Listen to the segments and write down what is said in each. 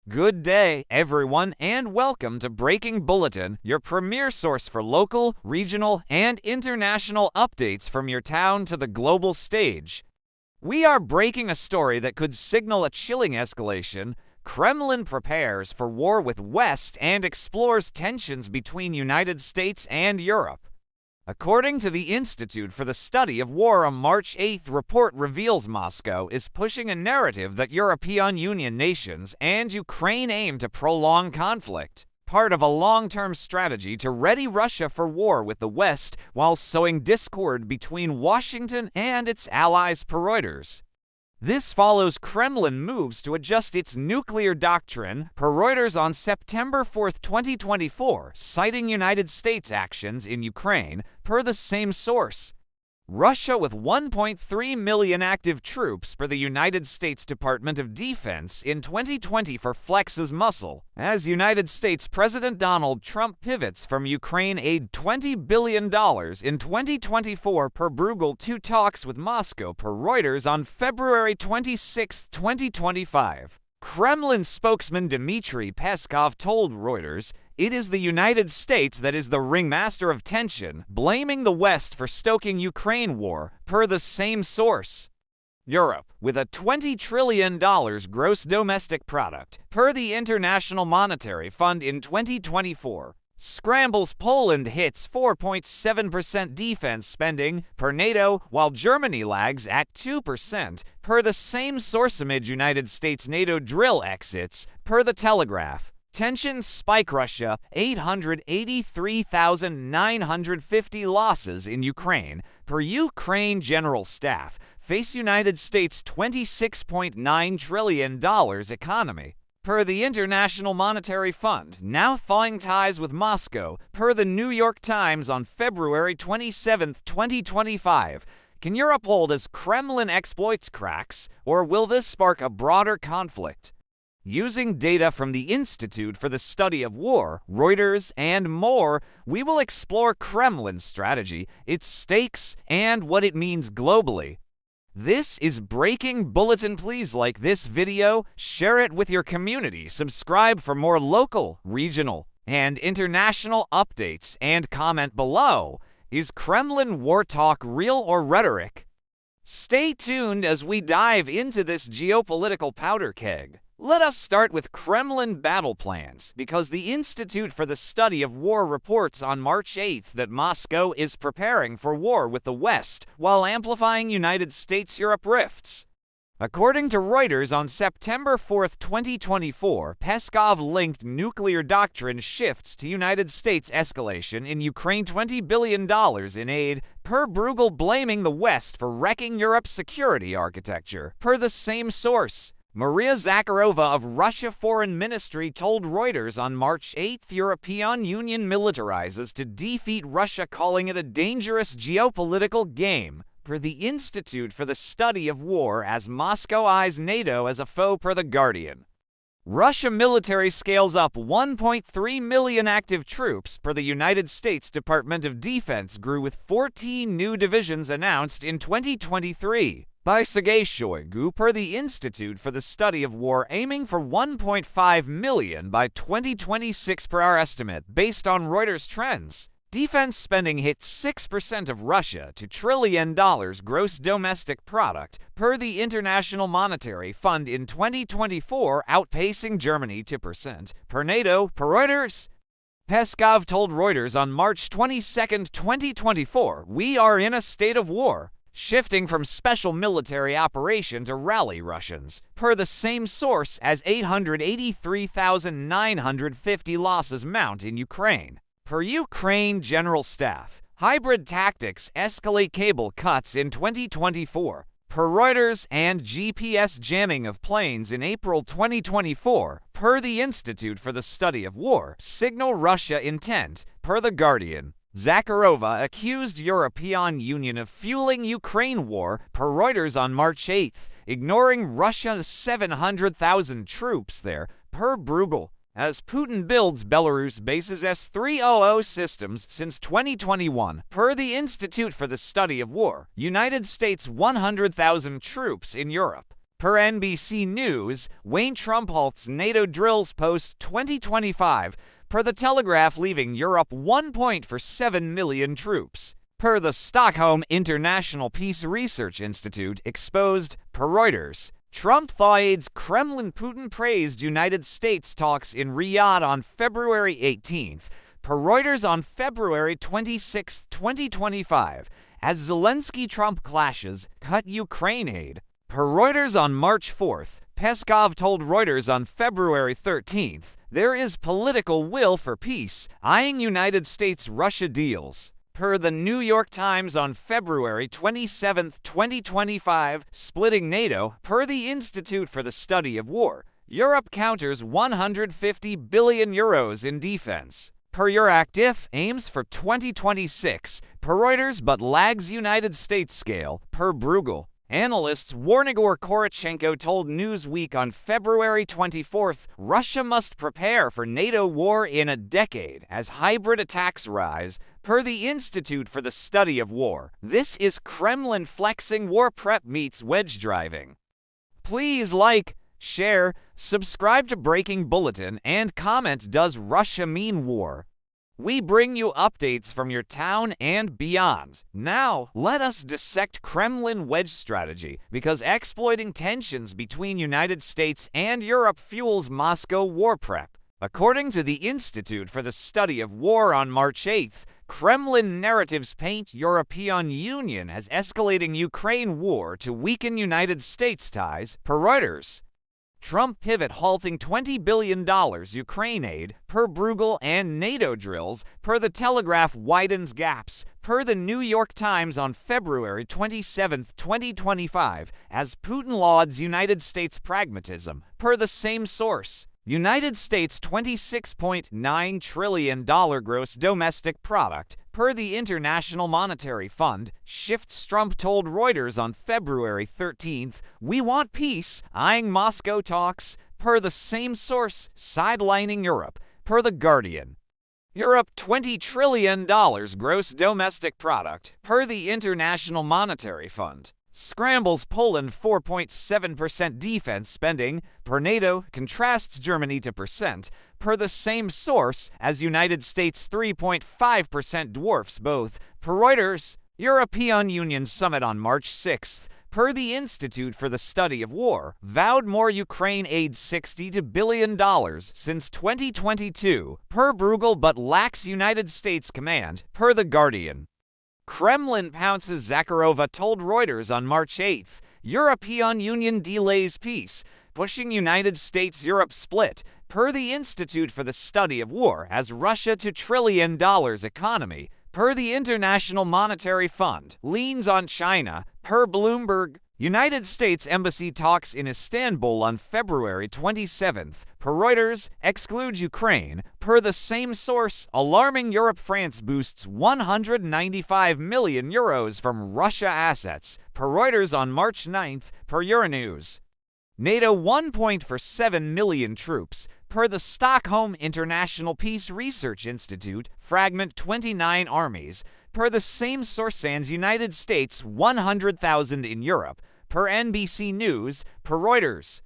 Good day, everyone, and welcome to Breaking Bulletin, your premier source for local, regional, and international updates from your town to the global stage. We are breaking a story that could signal a chilling escalation. Kremlin prepares for war with West and explores tensions between United States and Europe. According to the Institute for the Study of War, a March 8th report reveals Moscow is pushing a narrative that European Union nations and Ukraine aim to prolong conflict, part of a long-term strategy to ready Russia for war with the West while sowing discord between Washington and its allies, per Reuters. This follows Kremlin moves to adjust its nuclear doctrine, per Reuters on September 4, 2024, citing United States actions in Ukraine, per the same source. Russia with 1.3 million active troops, per the United States Department of Defense in 2024, flexes muscle, as United States President Donald Trump pivots from Ukraine aid $20 billion in 2024 per Bruegel to talks with Moscow, per Reuters on February 26, 2025. Kremlin spokesman Dmitry Peskov told Reuters, "It is the United States that is the ringmaster of tension, blaming the West for stoking Ukraine war," per the same source. Europe, with a $20 trillion gross domestic product, per the International Monetary Fund in 2024, scrambles. Poland hits 4.7% defense spending, per NATO, while Germany lags at 2%, per the same source. Amid United States NATO drill exits, per the Telegraph. Tensions spike. Russia, 883,950 losses in Ukraine, per Ukraine General Staff, face United States $26.9 trillion economy, per the International Monetary Fund, now thawing ties with Moscow, per the New York Times on February 27, 2025. Can Europe hold as Kremlin exploits cracks, or will this spark a broader conflict? Using data from the Institute for the Study of War, Reuters, and more, we will explore Kremlin's strategy, its stakes, and what it means globally. This is Breaking Bulletin. Please like this video, share it with your community, subscribe for more local, regional, and international updates, and comment below. Is Kremlin war talk real or rhetoric? Stay tuned as we dive into this geopolitical powder keg. Let us start with Kremlin battle plans, because the Institute for the Study of War reports on March 8th that Moscow is preparing for war with the West while amplifying United States-Europe rifts. According to Reuters on September 4, 2024, Peskov linked nuclear doctrine shifts to United States escalation in Ukraine, $20 billion in aid, per Bruegel, blaming the West for wrecking Europe's security architecture, per the same source. Maria Zakharova of Russia Foreign Ministry told Reuters on March 8th European Union militarizes to defeat Russia, calling it a dangerous geopolitical game, per the Institute for the Study of War, as Moscow eyes NATO as a foe, per The Guardian. Russia military scales up 1.3 million active troops, per the United States Department of Defense, grew with 14 new divisions announced in 2023. By Sergei Shoigu, per the Institute for the Study of War, aiming for 1.5 million by 2026 per our estimate, based on Reuters trends. Defense spending hit 6% of Russia to $1 trillion gross domestic product, per the International Monetary Fund in 2024, outpacing Germany 2%, per NATO, per Reuters. Peskov told Reuters on March 22, 2024, "We are in a state of war, shifting from special military operation to rally Russians," per the same source, as 883,950 losses mount in Ukraine. Per Ukraine General Staff, hybrid tactics escalate cable cuts in 2024, per Reuters, and GPS jamming of planes in April 2024, per the Institute for the Study of War, signal Russia intent, per The Guardian. Zakharova accused European Union of fueling Ukraine war, per Reuters on March 8th, ignoring Russia's 700,000 troops there, per Bruegel. As Putin builds Belarus bases S-300 systems since 2021, per the Institute for the Study of War, United States 100,000 troops in Europe. Per NBC News, Wayne Trump halts NATO drills post 2025. Per The Telegraph, leaving Europe 1 point for 7 million troops. Per the Stockholm International Peace Research Institute, exposed. Per Reuters, Trump thaw aides Kremlin. Putin praised United States talks in Riyadh on February 18th. Per Reuters, on February 26, 2025, as Zelensky-Trump clashes cut Ukraine aid. Per Reuters, on March 4th, Peskov told Reuters on February 13th, there is political will for peace, eyeing United States-Russia deals. Per the New York Times, on February 27, 2025, splitting NATO. Per the Institute for the Study of War, Europe counters 150 billion euros in defense. Per Euractiv, aims for 2026. Per Reuters, but lags United States scale. Per Bruegel, analysts Warnigor Korotchenko told Newsweek on February 24th, Russia must prepare for NATO war in a decade as hybrid attacks rise. Per the Institute for the Study of War, this is Kremlin flexing war prep meets wedge driving. Please like, share, subscribe to Breaking Bulletin, and comment, does Russia mean war? We bring you updates from your town and beyond. Now, let us dissect Kremlin wedge strategy, because exploiting tensions between United States and Europe fuels Moscow war prep. According to the Institute for the Study of War on March 8th, Kremlin narratives paint European Union as escalating Ukraine war to weaken United States ties. Per Reuters, Trump pivot halting $20 billion Ukraine aid. Per Bruegel, and NATO drills. Per The Telegraph, widens gaps. Per the New York Times, on February 27, 2025, as Putin lauds United States pragmatism. Per the same source, United States $26.9 trillion gross domestic product. Per the International Monetary Fund, shifts. Trump told Reuters on February 13th, we want peace, eyeing Moscow talks. Per the same source, sidelining Europe. Per The Guardian, Europe $20 trillion gross domestic product. Per the International Monetary Fund, scrambles Poland 4.7% defense spending. Per NATO, contrasts Germany to percent. Per the same source, as United States 3.5% dwarfs both. Per Reuters, European Union summit on March 6th. Per the Institute for the Study of War, vowed more Ukraine aid $60 billion since 2022. Per Bruegel, but lacks United States command. Per The Guardian, Kremlin pounces. Zakharova told Reuters on March 8th, European Union delays peace, pushing United States-Europe split. Per the Institute for the Study of War, as Russia to $1 trillion economy. Per the International Monetary Fund, leans on China. Per Bloomberg, United States Embassy talks in Istanbul on February 27th. Per Reuters, excludes Ukraine. Per the same source, alarming Europe. France boosts 195 million euros from Russia assets. Per Reuters, on March 9th. Per Euronews, NATO 1 point for 7 million troops. Per the Stockholm International Peace Research Institute, fragment 29 armies. Per the same source, sans United States 100,000 in Europe. Per NBC News. Per Reuters,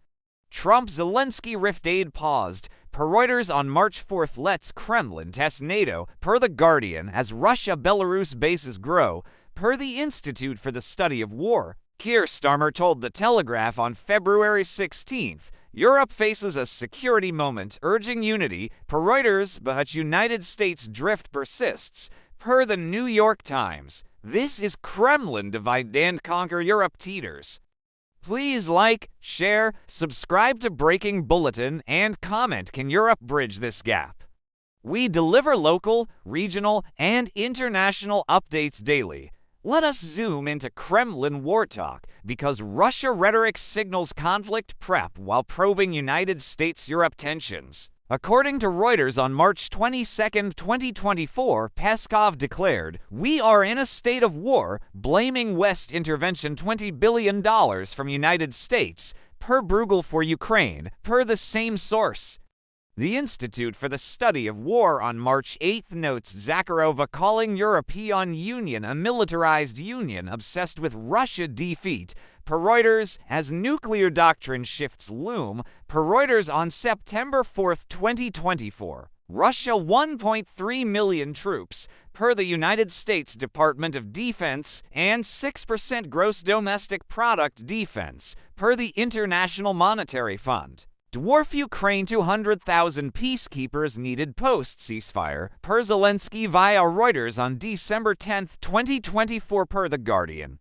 Trump-Zelensky rift aid paused. Per Reuters, on March 4th, lets Kremlin test NATO. Per The Guardian, as Russia-Belarus bases grow. Per the Institute for the Study of War, Keir Starmer told The Telegraph on February 16th, Europe faces a security moment, urging unity. Per Reuters, but United States drift persists. Per the New York Times, this is Kremlin divide and conquer. Europe teeters. Please like, share, subscribe to Breaking Bulletin, and comment, can Europe bridge this gap? We deliver local, regional, and international updates daily. Let us zoom into Kremlin war talk, because Russia rhetoric signals conflict prep while probing United States-Europe tensions. According to Reuters on March 22, 2024, Peskov declared, we are in a state of war, blaming West intervention $20 billion from United States. Per Bruegel, for Ukraine. Per the same source, The Institute for the Study of War on March 8 notes Zakharova calling European Union a militarized union obsessed with Russia defeat. Per Reuters, as nuclear doctrine shifts loom, per Reuters on September 4, 2024. Russia 1.3 million troops, per the United States Department of Defense, and 6% gross domestic product defense, per the International Monetary Fund. Dwarf Ukraine 200,000 peacekeepers needed post-ceasefire, per Zelensky via Reuters on December 10, 2024 per The Guardian.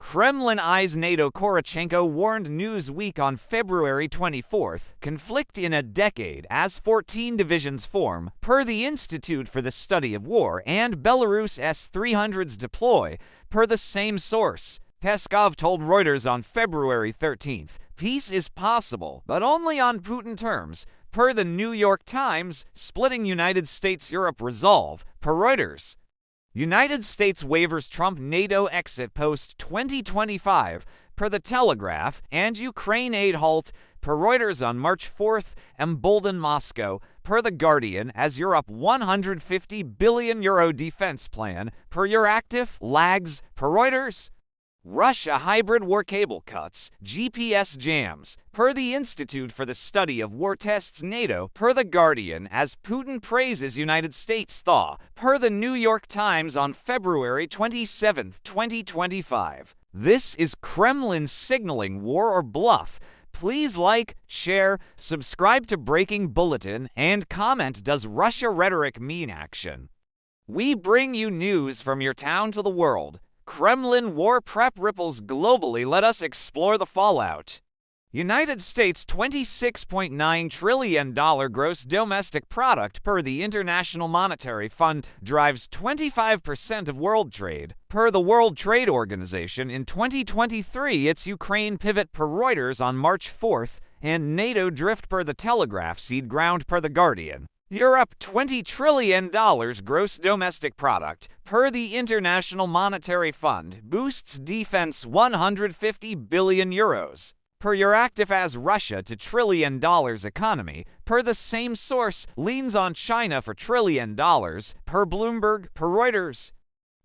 Kremlin eyes NATO. Korochenko warned Newsweek on February 24, conflict in a decade as 14 divisions form, per the Institute for the Study of War, and Belarus S-300s deploy, per the same source. Peskov told Reuters on February 13, peace is possible, but only on Putin terms, per the New York Times. Splitting United States-Europe resolve, per Reuters. United States waivers Trump NATO exit post-2025, per The Telegraph, and Ukraine aid halt, per Reuters on March 4, embolden Moscow, per The Guardian, as Europe €150 billion defense plan, per Euractiv, lags, per Reuters. Russia hybrid war cable cuts, GPS jams, per the Institute for the Study of War tests NATO, per The Guardian, as Putin praises United States thaw, per the New York Times on February 27, 2025. This is Kremlin signaling war or bluff. Please like, share, subscribe to Breaking Bulletin, and comment, does Russia rhetoric mean action? We bring you news from your town to the world. Kremlin war prep ripples globally. Let us explore the fallout. United States $26.9 trillion gross domestic product per the International Monetary Fund drives 25% of world trade. Per the World Trade Organization in 2023, its Ukraine pivot per Reuters on March 4th, and NATO drift per The Telegraph seed ground per The Guardian. Europe $20 trillion gross domestic product, per the International Monetary Fund, boosts defense €150 billion. Per Euractiv, as Russia to $1 trillion economy, per the same source, leans on China for $1 trillion, per Bloomberg, per Reuters.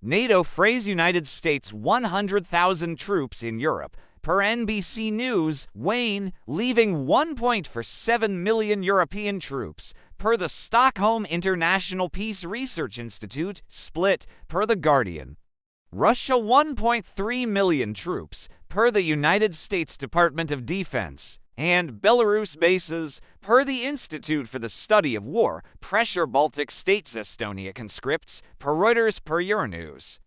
NATO frays United States 100,000 troops in Europe, per NBC News, wane, leaving 1.47 million European troops, per the Stockholm International Peace Research Institute, split, per The Guardian. Russia 1.3 million troops, per the United States Department of Defense, and Belarus bases, per the Institute for the Study of War, pressure Baltic states. Estonia conscripts, per Reuters, per Euronews.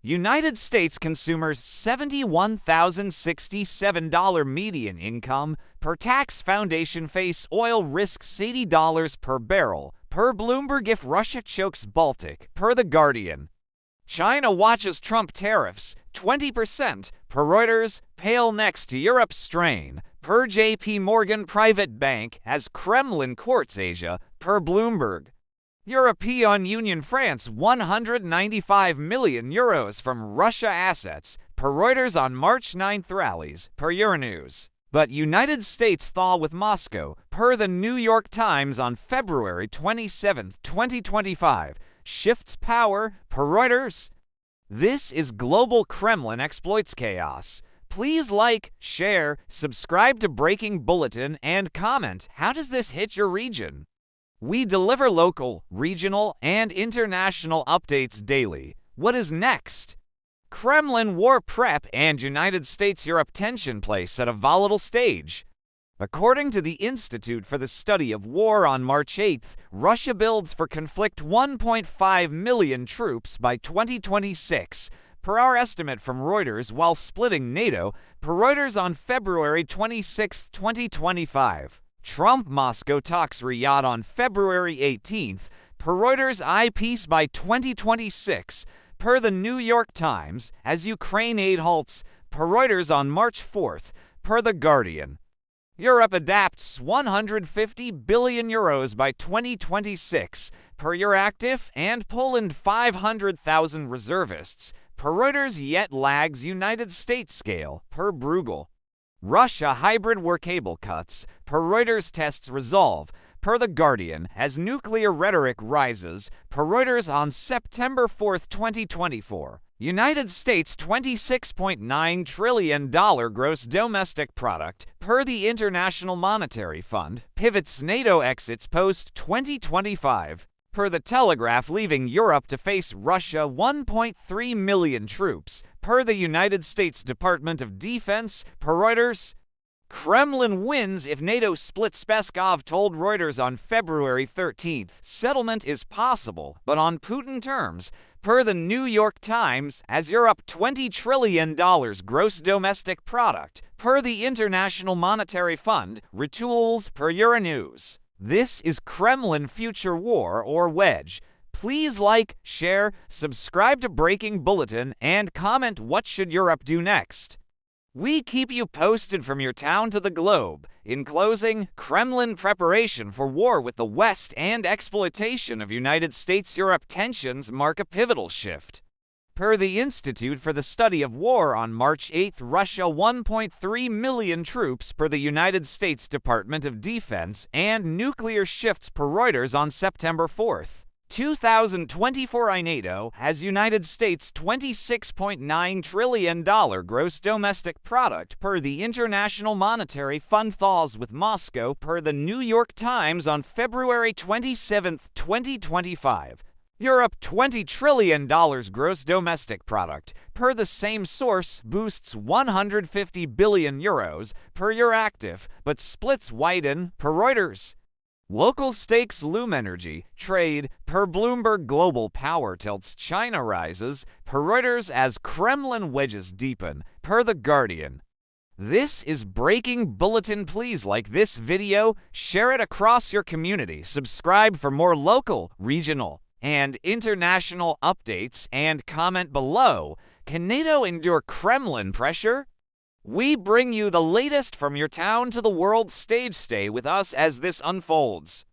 United States consumers $71,067 median income, per tax foundation face oil risks $80 per barrel, per Bloomberg if Russia chokes Baltic, per The Guardian. China watches Trump tariffs, 20%, per Reuters, pale next to Europe's strain, per JP Morgan Private Bank, as Kremlin courts Asia, per Bloomberg. European Union France €195 million from Russia assets, per Reuters on March 9 rallies, per Euronews. But United States thaw with Moscow, per the New York Times on February 27, 2025, shifts power, per Reuters. This is Global Kremlin exploits chaos. Please like, share, subscribe to Breaking Bulletin, and comment, how does this hit your region? We deliver local, regional, and international updates daily. What is next? Kremlin war prep and United States-Europe tension place at a volatile stage. According to the Institute for the Study of War on March 8, Russia builds for conflict 1.5 million troops by 2026, per our estimate from Reuters, while splitting NATO, per Reuters on February 26, 2025. Trump-Moscow talks Riyadh on February 18th, per Reuters peace by 2026, per the New York Times, as Ukraine aid halts, per Reuters on March 4th, per The Guardian. Europe adapts €150 billion by 2026, per Euractiv, and Poland 500,000 reservists, per Reuters yet lags United States scale, per Bruegel. Russia hybrid war cable cuts, per Reuters tests resolve, per The Guardian, as nuclear rhetoric rises, per Reuters on September 4, 2024. United States $26.9 trillion gross domestic product, per the International Monetary Fund, pivots NATO exits post-2025. Per The Telegraph, leaving Europe to face Russia 1.3 million troops, per the United States Department of Defense, per Reuters. Kremlin wins if NATO splits, Peskov told Reuters on February 13th. Settlement is possible, but on Putin terms, per the New York Times, as Europe $20 trillion gross domestic product, per the International Monetary Fund, retools, per Euronews. This is Kremlin Future War or Wedge. Please like, share, subscribe to Breaking Bulletin, and comment what should Europe do next. We keep you posted from your town to the globe. In closing, Kremlin preparation for war with the West and exploitation of United States-Europe tensions mark a pivotal shift. Per the Institute for the Study of War on March 8, Russia 1.3 million troops per the United States Department of Defense, and nuclear shifts per Reuters on September 4. 2024. NATO has United States $26.9 trillion gross domestic product per the International Monetary Fund thaws with Moscow, per the New York Times on February 27, 2025. Europe $20 trillion gross domestic product, per the same source, boosts 150 billion euros, per Euractiv, but splits widen, per Reuters. Local stakes loom, energy, trade, per Bloomberg. Global power tilts, China rises, per Reuters, as Kremlin wedges deepen, per The Guardian. This is Breaking Bulletin. Please like this video, share it across your community, subscribe for more local, regional, and international updates, and comment below. Can NATO endure Kremlin pressure? We bring you the latest from your town to the world stage. Stay with us as this unfolds.